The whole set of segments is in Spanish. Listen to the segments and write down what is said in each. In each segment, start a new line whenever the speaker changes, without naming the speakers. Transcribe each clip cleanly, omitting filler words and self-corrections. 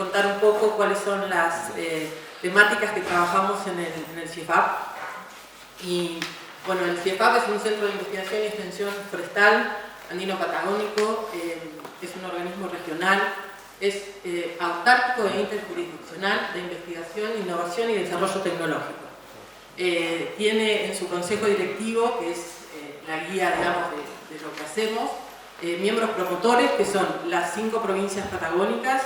contar un poco cuáles son las temáticas que trabajamos en el CIEFAP. Y bueno, el CIEFAP es un centro de investigación y extensión forestal andino-patagónico, es un organismo regional, es autárquico e interjurisdiccional de investigación, innovación y desarrollo tecnológico. Tiene en su consejo directivo, que es la guía, digamos, de lo que hacemos, miembros promotores, que son las 5 provincias patagónicas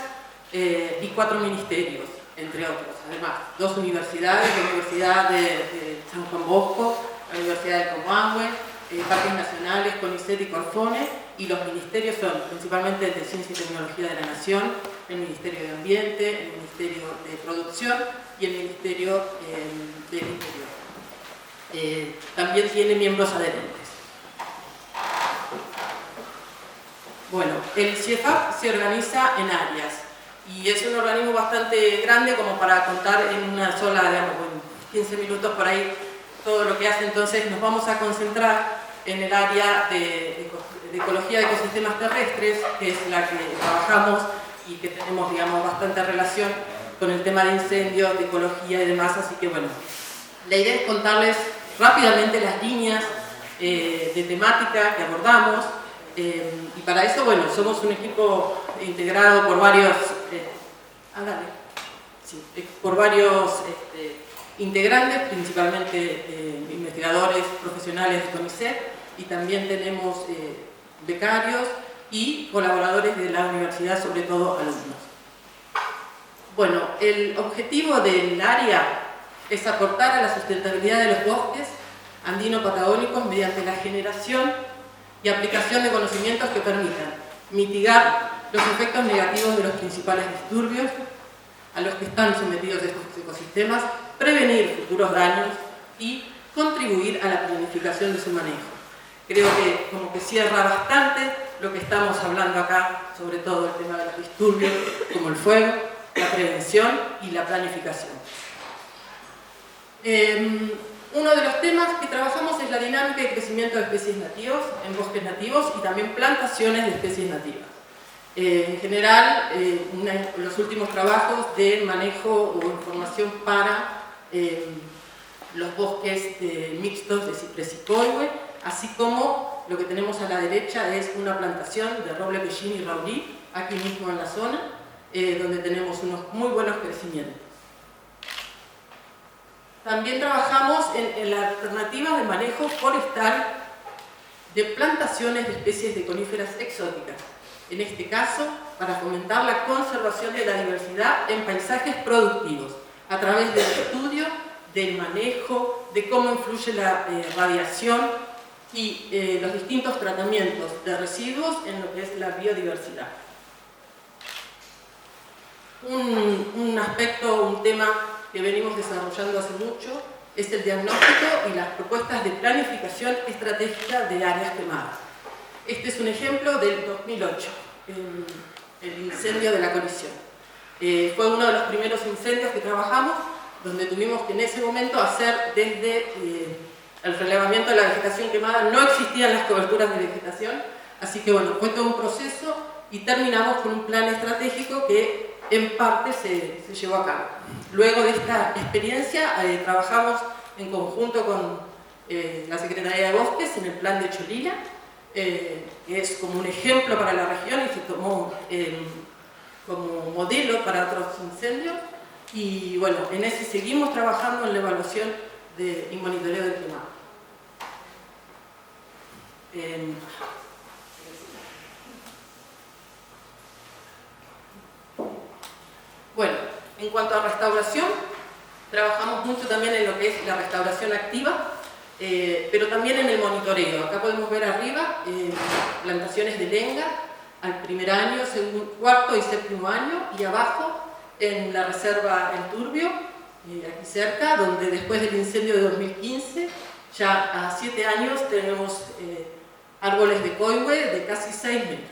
y 4 ministerios, entre otros. Además, 2 universidades, la Universidad de San Juan Bosco, la Universidad de Comahue, parques nacionales, CONICET y Corfone, y los ministerios son principalmente el de Ciencia y Tecnología de la Nación, el Ministerio de Ambiente, el Ministerio de Producción y el Ministerio del Interior. También tiene miembros adherentes. Bueno, el CIEFAP se organiza en áreas y es un organismo bastante grande como para contar en una sola, digamos, en 15 minutos por ahí todo lo que hace. Entonces nos vamos a concentrar en el área de ecología de ecosistemas terrestres, que es la que trabajamos y que tenemos, digamos, bastante relación con el tema de incendios, de ecología y demás. Así que bueno, la idea es contarles rápidamente las líneas de temática que abordamos. Y para eso, bueno, somos un equipo integrado por varios, integrantes, principalmente investigadores profesionales de CONICET, y también tenemos becarios y colaboradores de la universidad, sobre todo alumnos. Bueno, el objetivo del área es aportar a la sustentabilidad de los bosques andino-patagónicos mediante la generación y aplicación de conocimientos que permitan mitigar los efectos negativos de los principales disturbios a los que están sometidos estos ecosistemas, prevenir futuros daños y contribuir a la planificación de su manejo. Creo que como que cierra bastante lo que estamos hablando acá, sobre todo el tema de los disturbios, como el fuego, la prevención y la planificación. Uno de los temas que trabajamos es la dinámica de crecimiento de especies nativas en bosques nativos y también plantaciones de especies nativas. En general, los últimos trabajos de manejo o información para los bosques mixtos de ciprés y coihue, así como lo que tenemos a la derecha es una plantación de roble pellín y raulí, aquí mismo en la zona, donde tenemos unos muy buenos crecimientos. También trabajamos en la alternativa de manejo forestal de plantaciones de especies de coníferas exóticas. En este caso, para fomentar la conservación de la diversidad en paisajes productivos, a través del estudio, del manejo, de cómo influye la radiación y los distintos tratamientos de residuos en lo que es la biodiversidad. Un aspecto, un tema que venimos desarrollando hace mucho es el diagnóstico y las propuestas de planificación estratégica de áreas quemadas. Este es un ejemplo del 2008, el incendio de la colisión. Fue uno de los primeros incendios que trabajamos, donde tuvimos que en ese momento hacer desde el relevamiento de la vegetación quemada. No existían las coberturas de vegetación, así que bueno, fue todo un proceso y terminamos con un plan estratégico que en parte se llevó a cabo. Luego de esta experiencia trabajamos en conjunto con la Secretaría de Bosques en el plan de Cholila, que es como un ejemplo para la región y se tomó como modelo para otros incendios. Y bueno, en ese seguimos trabajando en la evaluación y monitoreo del quemado. Bueno, en cuanto a restauración, trabajamos mucho también en lo que es la restauración activa, pero también en el monitoreo. Acá podemos ver arriba plantaciones de lenga al primer año, cuarto y séptimo año, y abajo en la reserva El Turbio, aquí cerca, donde después del incendio de 2015, ya a 7 años tenemos árboles de coihue de casi 6 metros.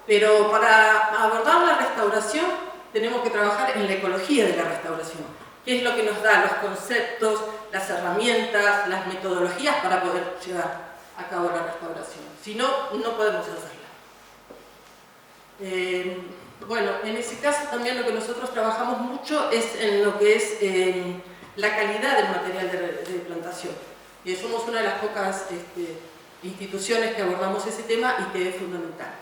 Pero para abordar la restauración tenemos que trabajar en la ecología de la restauración, que es lo que nos da los conceptos, las herramientas, las metodologías para poder llevar a cabo la restauración. Si no, no podemos hacerla. Bueno, en ese caso también lo que nosotros trabajamos mucho es en lo que es la calidad del material de plantación. Y somos una de las pocas instituciones que abordamos ese tema y que es fundamental.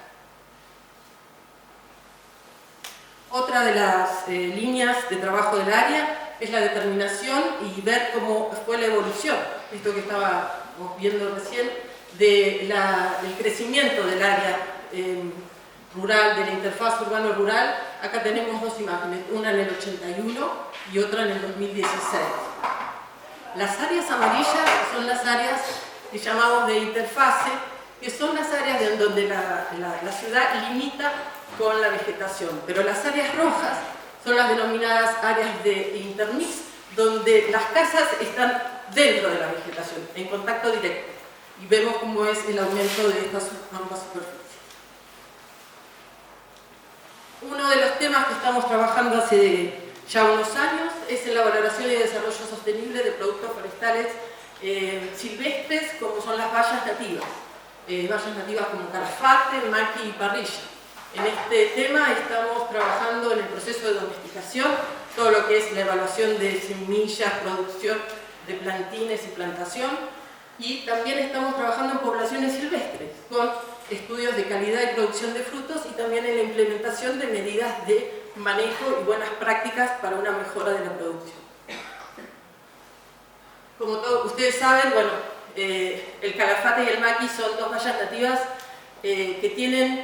Otra de las líneas de trabajo del área es la determinación y ver cómo fue la evolución, esto que estábamos viendo recién, del crecimiento del área rural, de la interfaz urbano-rural. Acá tenemos dos imágenes, una en el 81 y otra en el 2016. Las áreas amarillas son las áreas que llamamos de interfase, que son las áreas en donde la ciudad limita con la vegetación, pero las áreas rojas son las denominadas áreas de intermix, donde las casas están dentro de la vegetación, en contacto directo, y vemos cómo es el aumento de estas ambas superficies. Uno de los temas que estamos trabajando hace ya unos años es en la valoración y desarrollo sostenible de productos forestales silvestres, como son las bayas nativas como calafate, maqui y parrilla. En este tema estamos trabajando en el proceso de domesticación, todo lo que es la evaluación de semillas, producción de plantines y plantación, y también estamos trabajando en poblaciones silvestres, con estudios de calidad y producción de frutos y también en la implementación de medidas de manejo y buenas prácticas para una mejora de la producción. Como todos ustedes saben, bueno, el calafate y el maqui son dos bayas nativas que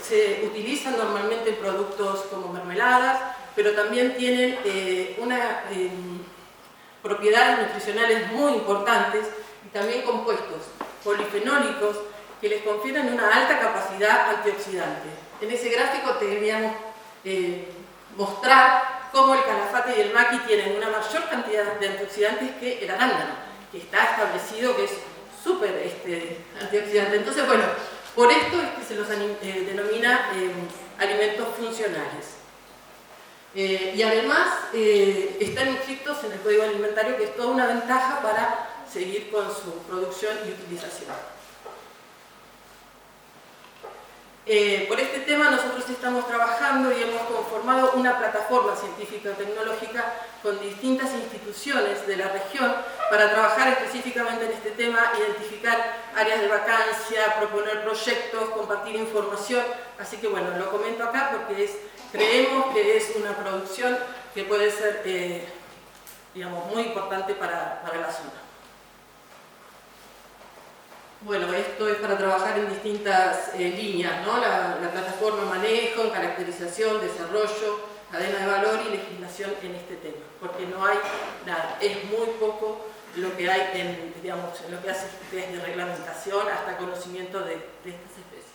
se utilizan normalmente en productos como mermeladas, pero también tienen propiedades nutricionales muy importantes y también compuestos polifenólicos que les confieren una alta capacidad antioxidante. En ese gráfico te queríamos mostrar cómo el calafate y el maqui tienen una mayor cantidad de antioxidantes que el arándano, que está establecido que es súper antioxidante. Entonces, bueno, por esto es que se los denomina alimentos funcionales. Y además están inscritos en el Código Alimentario, que es toda una ventaja para seguir con su producción y utilización. Por este tema nosotros estamos trabajando y hemos conformado una plataforma científico-tecnológica con distintas instituciones de la región para trabajar específicamente en este tema, identificar áreas de vacancia, proponer proyectos, compartir información. Así que bueno, lo comento acá porque creemos que es una producción que puede ser digamos, muy importante para la zona. Bueno, esto es para trabajar en distintas líneas, ¿no? La plataforma manejo, caracterización, desarrollo, cadena de valor y legislación en este tema, porque no hay nada, es muy poco lo que hay en lo que hace desde reglamentación hasta conocimiento de estas especies.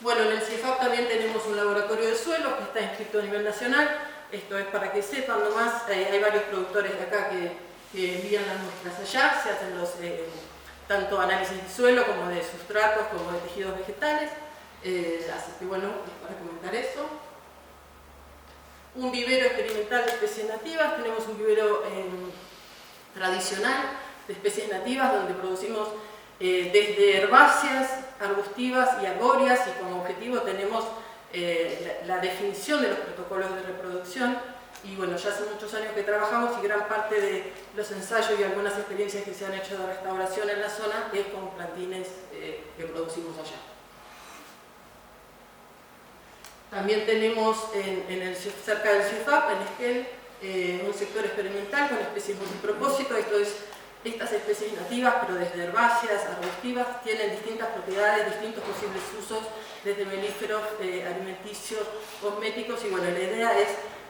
Bueno, en el CIEFAP también tenemos un laboratorio de suelos que está inscrito a nivel nacional. Esto es para que sepan nomás, hay varios productores de acá que envían las muestras allá, se hacen tanto análisis de suelo como de sustratos, como de tejidos vegetales, así que bueno, para comentar eso. Un vivero experimental de especies nativas, tenemos un vivero tradicional de especies nativas donde producimos desde herbáceas, arbustivas y arbóreas, y como objetivo tenemos la definición de los protocolos de reproducción. Y bueno, ya hace muchos años que trabajamos y gran parte de los ensayos y algunas experiencias que se han hecho de restauración en la zona es con plantines que producimos allá. También tenemos cerca del CIEFAP, en Esquel, un sector experimental con especies multipropósito. Estas especies nativas, pero desde herbáceas, arbustivas, tienen distintas propiedades, distintos posibles usos, desde melíferos, alimenticios, cosméticos, y bueno, la idea es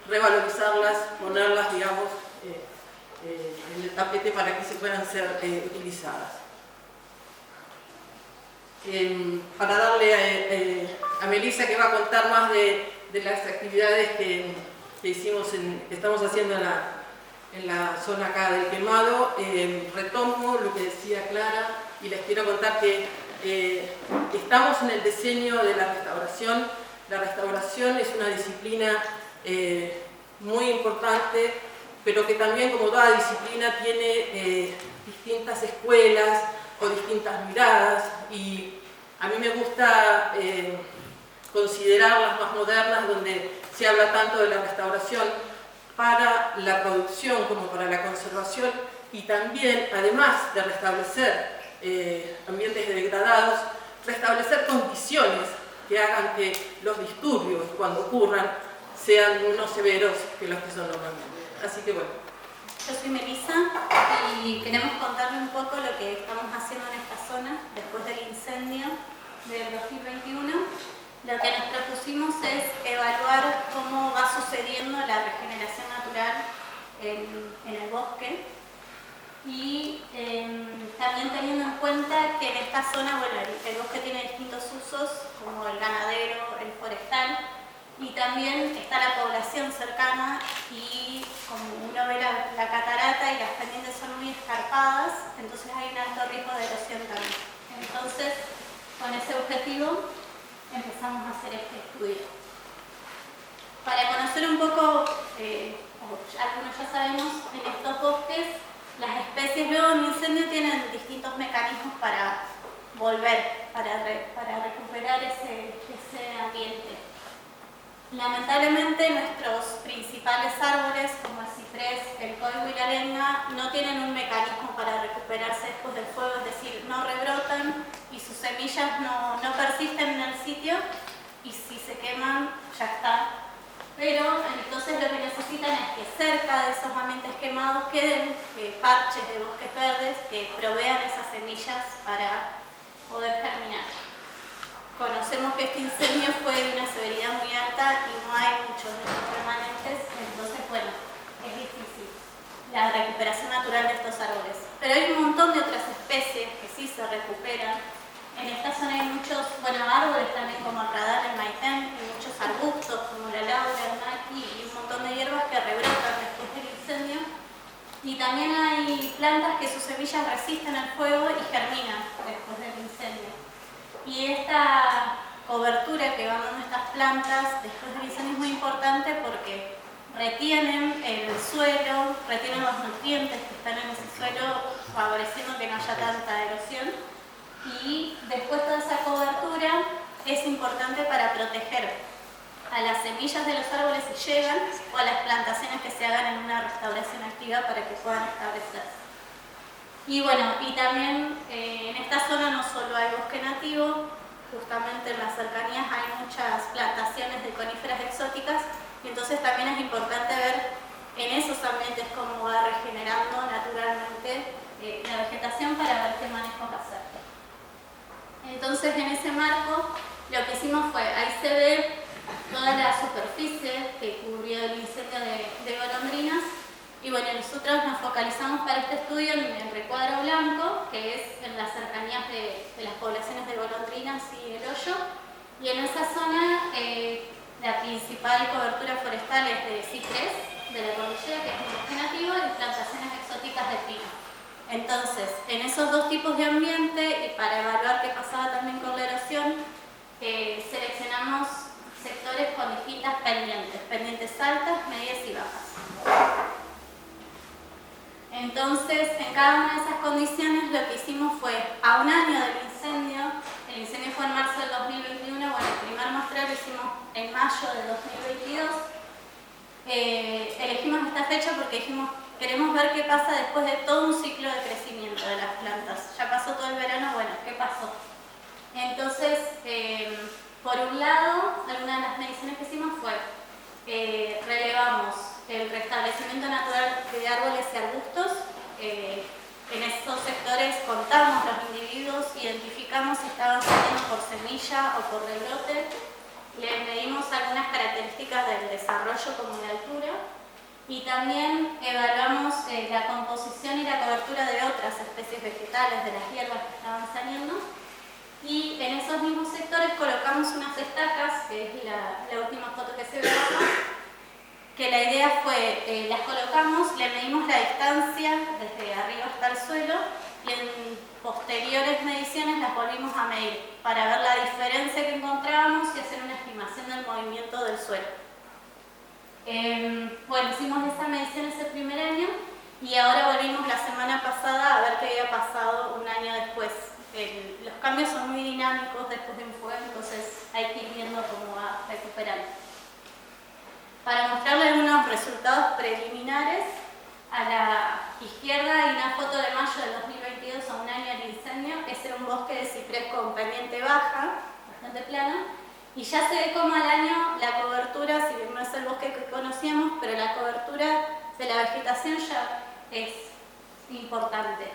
revalorizarlas, ponerlas, digamos, en el tapete para que se puedan ser utilizadas. Para darle a Melissa, que va a contar más de las actividades que estamos haciendo en la zona acá del Quemado, retomo lo que decía Clara y les quiero contar que estamos en el diseño de la restauración. La restauración es una disciplina muy importante, pero que también, como toda disciplina, tiene distintas escuelas o distintas miradas, y A mí me gusta considerar las más modernas, donde se habla tanto de la restauración para la producción como para la conservación, y también, además de restablecer ambientes degradados, restablecer condiciones que hagan que los disturbios, cuando ocurran, sean menos severos que los que son normalmente. Así que bueno.
Yo soy Melissa y queremos contarle un poco lo que estamos haciendo en esta zona después del incendio del 2021. Lo que nos propusimos es evaluar cómo va sucediendo la regeneración natural en el bosque y también teniendo en cuenta que en esta zona, bueno, el bosque tiene distintos usos, como el ganadero, el forestal, y también está la población cercana y como uno ve la catarata y las pendientes son muy escarpadas, entonces hay un alto riesgo de erosión también. Entonces, con ese objetivo empezamos a hacer este estudio. Para conocer un poco, algunos ya sabemos, en estos bosques las especies luego de un incendio tienen distintos mecanismos para volver, para recuperar ese ambiente. Lamentablemente nuestros principales árboles, como el ciprés, el coigüe y la lenga, no tienen un mecanismo para recuperarse después del fuego, es decir, no rebrotan y sus semillas no persisten en el sitio, y si se queman ya está. Pero entonces lo que necesitan es que cerca de esos ambientes quemados queden parches de bosques verdes que provean esas semillas para poder germinar. Conocemos que este incendio fue de una severidad muy alta y no hay muchos de estos remanentes, entonces bueno, es difícil la recuperación natural de estos árboles. Pero hay un montón de otras especies que sí se recuperan. En esta zona hay muchos, árboles también como el radar, el maitén, y muchos arbustos como la laura, el maqui y un montón de hierbas que rebrotan después del incendio. Y también hay plantas que sus semillas resisten al fuego y germinan después del incendio. Y esta cobertura que van dando estas plantas después del incendio es muy importante porque retienen el suelo, retienen los nutrientes que están en ese suelo, favoreciendo que no haya tanta erosión. Y después toda esa cobertura es importante para proteger a las semillas de los árboles si llegan o a las plantaciones que se hagan en una restauración activa para que puedan establecerse. Y bueno, y también en esta zona no solo hay bosque nativo, justamente en las cercanías hay muchas plantaciones de coníferas exóticas, y entonces también es importante ver en esos ambientes cómo va regenerando naturalmente la vegetación para ver qué manejos hacer. Entonces en ese marco lo que hicimos fue, ahí se ve toda la superficie que cubrió el incendio de golondrinas. Y bueno, nosotros nos focalizamos para este estudio en el recuadro blanco, que es en las cercanías de las poblaciones de golondrinas y el hoyo. Y en esa zona la principal cobertura forestal es de ciprés, de la cordillera, que es un bosque nativo, y plantaciones exóticas de pino. Entonces, en esos dos tipos de ambiente, y para evaluar qué pasaba también con la erosión, seleccionamos sectores con distintas pendientes altas, medias y bajas. Entonces, en cada una de esas condiciones lo que hicimos fue, a un año del incendio, el incendio fue en marzo del 2021, bueno, el primer muestreo lo hicimos en mayo del 2022. Elegimos esta fecha porque dijimos, queremos ver qué pasa después de todo un ciclo de crecimiento de las plantas. Ya pasó todo el verano, bueno, ¿qué pasó? Entonces, por un lado, alguna de las mediciones que hicimos fue, relevamos el restablecimiento natural de árboles y arbustos. En estos sectores contamos los individuos, identificamos si estaban saliendo por semilla o por rebrote, le medimos algunas características del desarrollo como la altura, y también evaluamos la composición y la cobertura de otras especies vegetales, de las hierbas que estaban saliendo. Y en esos mismos sectores colocamos unas estacas, que es la última foto que se ve acá, que la idea fue, las colocamos, le medimos la distancia desde arriba hasta el suelo, y en posteriores mediciones las volvimos a medir para ver la diferencia que encontrábamos y hacer una estimación del movimiento del suelo. Bueno, hicimos esa medición ese primer año y ahora volvimos la semana pasada a ver qué había pasado un año después. los cambios son muy dinámicos después de un fuego, entonces hay que ir viendo cómo va recuperando. Para mostrarles algunos resultados preliminares, a la izquierda hay una foto de mayo del 2022, a un año del incendio. Ese era un bosque de ciprés con pendiente baja, bastante plana, y ya se ve como al año la cobertura, si bien no es el bosque que conocíamos, pero la cobertura de la vegetación ya es importante.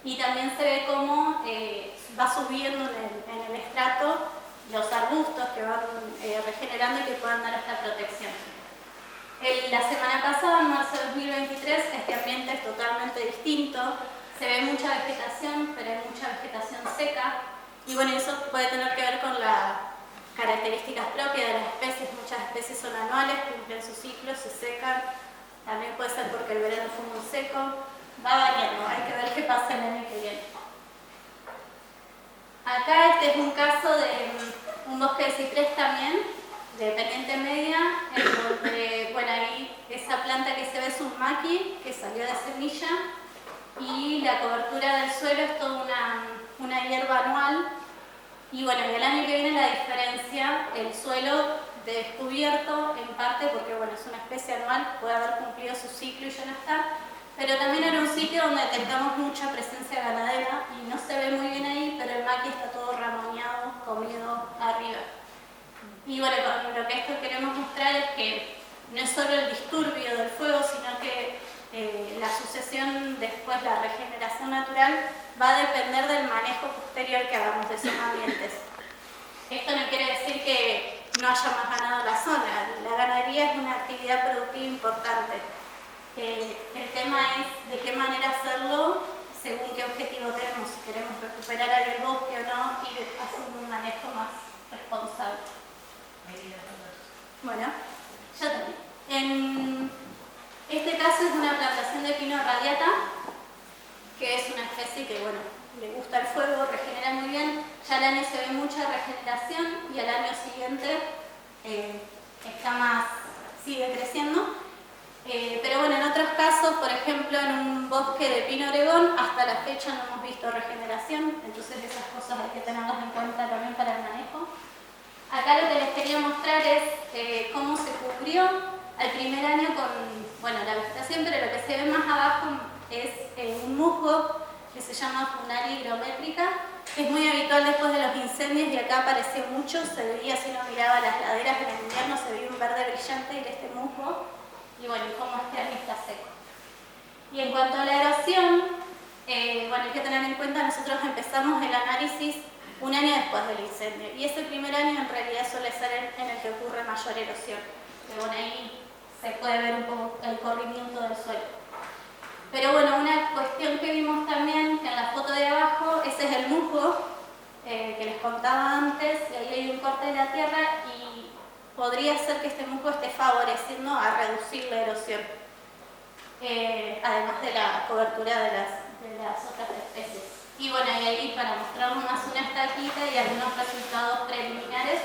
Y también se ve cómo va subiendo en el estrato los arbustos que van regenerando y que puedan dar esta protección. La semana pasada, en marzo de 2023, este ambiente es totalmente distinto. Se ve mucha vegetación, pero hay mucha vegetación seca. Y bueno, eso puede tener que ver con las características propias de las especies. Muchas especies son anuales, cumplen sus ciclos, se secan. También puede ser porque el verano fue muy seco. Va variando, hay que ver qué pasa el año que viene. Acá este es un caso de un bosque de ciprés también, de pendiente media, en donde, bueno, ahí esa planta que se ve es un maqui que salió de semilla y la cobertura del suelo es toda una hierba anual. Y bueno, y el año que viene la diferencia, el suelo descubierto en parte porque, bueno, es una especie anual, puede haber cumplido su ciclo y ya no está, pero también era un sitio donde detectamos mucha presencia ganadera y no se ve muy bien ahí, pero el maqui está todo ramoñado, comido arriba. Y bueno, con lo que esto queremos mostrar es que no es solo el disturbio del fuego, sino que la sucesión después, la regeneración natural, va a depender del manejo posterior que hagamos de esos ambientes. Esto no quiere decir que no haya más ganado en la zona. La ganadería es una actividad productiva importante. El tema es de qué manera hacerlo según qué objetivo tenemos. Si queremos recuperar el bosque o no, y hacer un manejo más responsable. Bueno, yo también. En este caso es una plantación de pino radiata, que es una especie que, bueno, le gusta el fuego, regenera muy bien. Ya al año se ve mucha regeneración y al año siguiente sigue creciendo. Pero bueno, en otros casos, por ejemplo, en un bosque de pino oregón, hasta la fecha no hemos visto regeneración, entonces esas cosas hay que tenerlas en cuenta también para el manejo. Acá lo que les quería mostrar es cómo se cubrió al primer año con, bueno, la vegetación, pero lo que se ve más abajo es un musgo que se llama Funaria higrométrica, que es muy habitual después de los incendios y acá apareció mucho, se veía, si uno miraba las laderas en el invierno, se veía un verde brillante de este musgo, y bueno, como este año está seco. Y en cuanto a la erosión, bueno, hay que tener en cuenta, nosotros empezamos el análisis un año después del incendio, y ese primer año en realidad suele ser en el que ocurre mayor erosión. Pero bueno, ahí se puede ver un poco el corrimiento del suelo. Pero bueno, una cuestión que vimos también, que en la foto de abajo, ese es el musgo que les contaba antes, y ahí hay un corte de la tierra y podría ser que este musgo esté favoreciendo a reducir la erosión, además de la cobertura de las otras especies. Y bueno, y ahí para mostrarles más una estaquita y algunos resultados preliminares,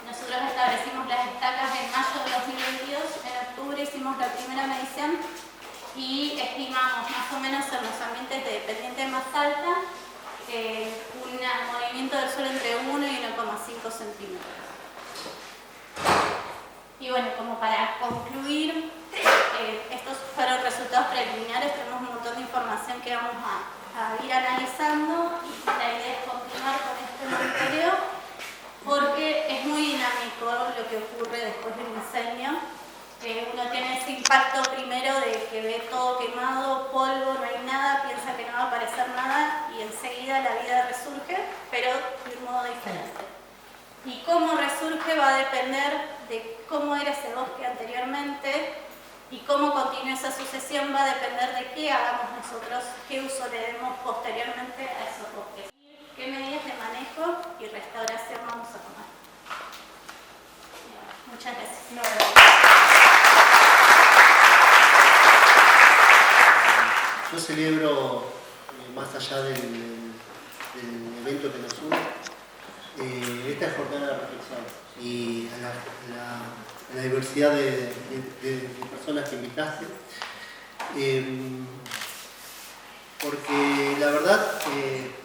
nosotros establecimos las estacas en mayo de 2022, en octubre hicimos la primera medición y estimamos más o menos en los ambientes de pendiente más alta un movimiento del suelo entre 1 y 1,5 centímetros. Y bueno, como para concluir, estos fueron resultados preliminares, tenemos un montón de información que vamos a ir analizando y la idea es continuar con este monitoreo porque es muy dinámico lo que ocurre después del incendio. Uno tiene ese impacto primero de que ve todo quemado, polvo, no hay nada, piensa que no va a aparecer nada y enseguida la vida resurge, pero de un modo diferente. Y cómo resurge va a depender de cómo era ese bosque anteriormente y cómo continúa esa sucesión va a depender de qué hagamos nosotros, qué uso le demos posteriormente a esos bosques. Qué medidas de manejo y restauración vamos a tomar. Muchas gracias.
Yo celebro, más allá del evento que nos une, esta jornada de reflexión y a la diversidad de personas que invitaste. porque la verdad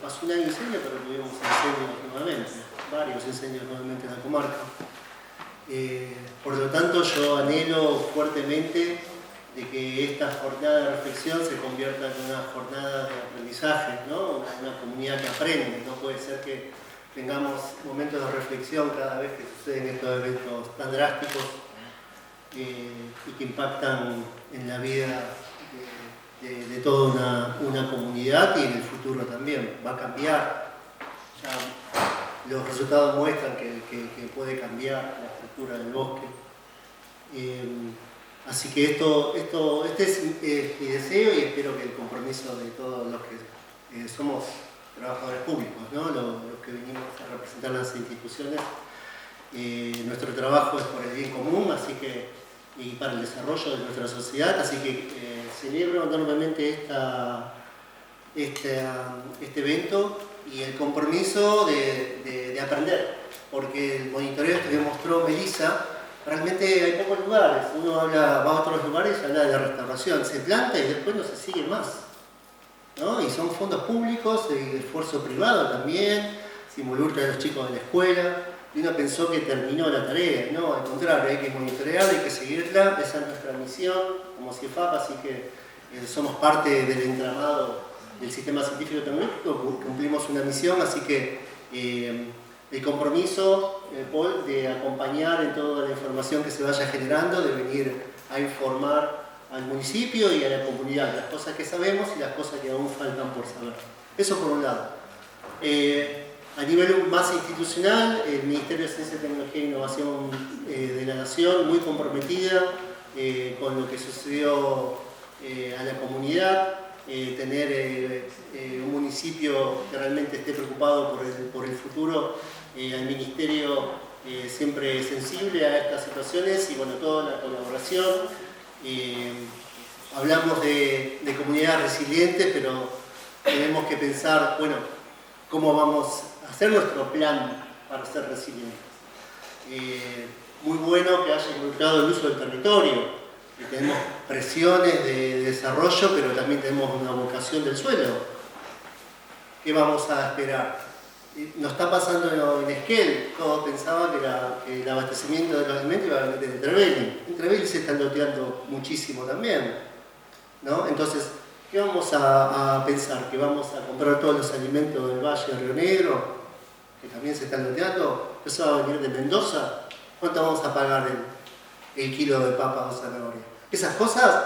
pasó un año y medio, pero tuvimos incendios nuevamente, varios incendios nuevamente en la comarca. Por lo tanto, yo anhelo fuertemente de que esta jornada de reflexión se convierta en una jornada de aprendizaje, ¿no? Una comunidad que aprende. No puede ser que tengamos momentos de reflexión cada vez que suceden estos eventos tan drásticos y que impactan en la vida de toda una comunidad y en el futuro también. Va a cambiar. Ya los resultados muestran que puede cambiar la estructura del bosque. Así que este es mi deseo y espero que el compromiso de todos los que somos trabajadores públicos, ¿no? los que venimos a representar las instituciones. Nuestro trabajo es por el bien común, así que, y para el desarrollo de nuestra sociedad, así que celebro enormemente este evento y el compromiso de aprender, porque el monitoreo que mostró Melissa, realmente hay pocos lugares. Uno va a otros lugares y habla de la restauración, se planta y después no se sigue más, ¿no? Y son fondos públicos, esfuerzo privado también, se involucra a los chicos de la escuela, y uno pensó que terminó la tarea, no, al contrario, hay que monitorearla, hay que seguirla, esa es nuestra misión como CIEFAP, así que somos parte del entramado del sistema científico tecnológico, cumplimos una misión, así que el compromiso, Paul, de acompañar en toda la información que se vaya generando, de venir a informar al municipio y a la comunidad, las cosas que sabemos y las cosas que aún faltan por saber. Eso por un lado. A nivel más institucional, el Ministerio de Ciencia, Tecnología e Innovación de la Nación, muy comprometida con lo que sucedió a la comunidad, tener un municipio que realmente esté preocupado por el futuro, al Ministerio siempre sensible a estas situaciones y bueno, toda la colaboración. Hablamos de comunidades resilientes, pero tenemos que pensar, bueno, cómo vamos a hacer nuestro plan para ser resilientes. Muy bueno que haya involucrado el uso del territorio. Tenemos presiones de desarrollo, pero también tenemos una vocación del suelo. ¿Qué vamos a esperar? Nos está pasando en Esquel. Todos pensaban que el abastecimiento de los alimentos iba a venir de Trevelin. En Trevelin se están loteando muchísimo también, ¿no? Entonces, ¿qué vamos a pensar? ¿Que vamos a comprar todos los alimentos del Valle de Río Negro? Que también se están loteando. ¿Eso va a venir de Mendoza? ¿Cuánto vamos a pagar el kilo de papas o zanahoria? Esas cosas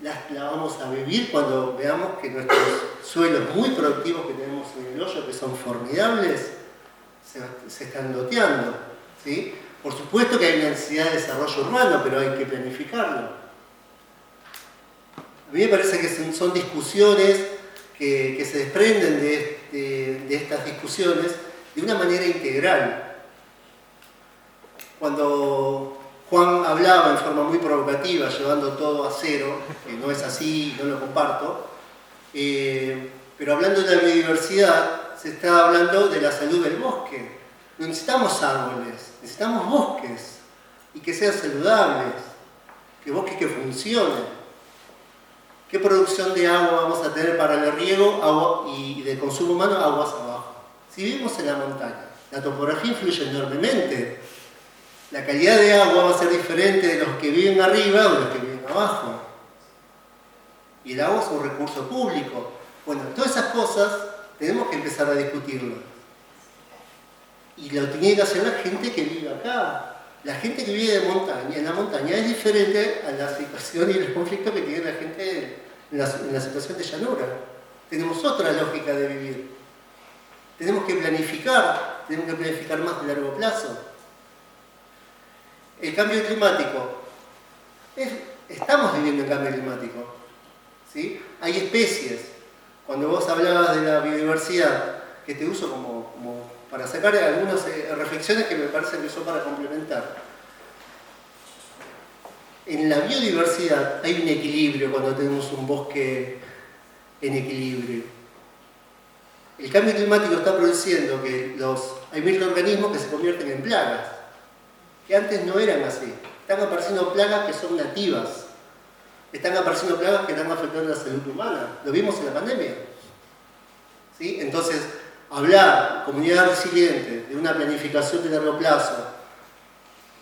las vamos a vivir cuando veamos que nuestros suelos muy productivos que tenemos en el hoyo, que son formidables, se están loteando, ¿sí? Por supuesto que hay una necesidad de desarrollo urbano, pero hay que planificarlo. A mí me parece que son discusiones que se desprenden de estas discusiones de una manera integral. Cuando Juan hablaba en forma muy provocativa, llevando todo a cero, que no es así, no lo comparto, pero hablando de la biodiversidad, se está hablando de la salud del bosque. No necesitamos árboles, necesitamos bosques, y que sean saludables, que bosques que funcionen. ¿Qué producción de agua vamos a tener para el riego agua y de consumo humano? Aguas abajo. Si vivimos en la montaña, la topografía influye enormemente. La calidad de agua va a ser diferente de los que viven arriba o de los que viven abajo. Y el agua es un recurso público. Bueno, todas esas cosas tenemos que empezar a discutirlo. Y lo tiene que hacer la gente que vive acá. La gente que vive en la montaña es diferente a la situación y el conflicto que tiene la gente en la situación de llanura. Tenemos otra lógica de vivir. Tenemos que planificar más de largo plazo. El cambio climático. Estamos viviendo el cambio climático, ¿sí? Hay especies. Cuando vos hablabas de la biodiversidad, que te uso como para sacar algunas reflexiones que me parecen que son para complementar. En la biodiversidad hay un equilibrio cuando tenemos un bosque en equilibrio. El cambio climático está produciendo que hay microorganismos que se convierten en plagas, que antes no eran así. Están apareciendo plagas que son nativas. están apareciendo plagas que están afectando la salud humana. Lo vimos en la pandemia. ¿Sí? Entonces, hablar, comunidad resiliente, de una planificación de largo plazo,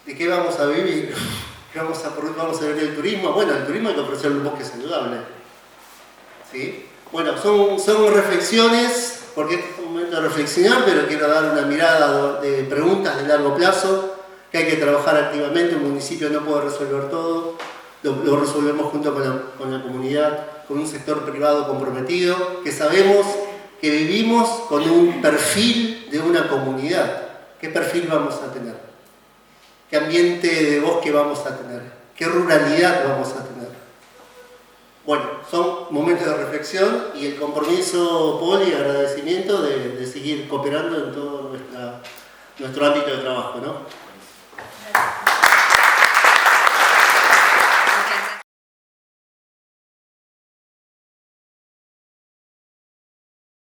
de qué vamos a vivir, qué vamos a ver del turismo. Bueno, el turismo hay que ofrecer un bosque saludable. ¿Sí? Bueno, son reflexiones, porque este es un momento de reflexionar, pero quiero dar una mirada de preguntas de largo plazo, que hay que trabajar activamente. Un municipio no puede resolver todo, lo resolvemos junto con la comunidad, con un sector privado comprometido, que sabemos que vivimos con un perfil de una comunidad. ¿Qué perfil vamos a tener? ¿Qué ambiente de bosque vamos a tener? ¿Qué ruralidad vamos a tener? Bueno, son momentos de reflexión y el compromiso, Paul, y agradecimiento de seguir cooperando en todo nuestro ámbito de trabajo, ¿no?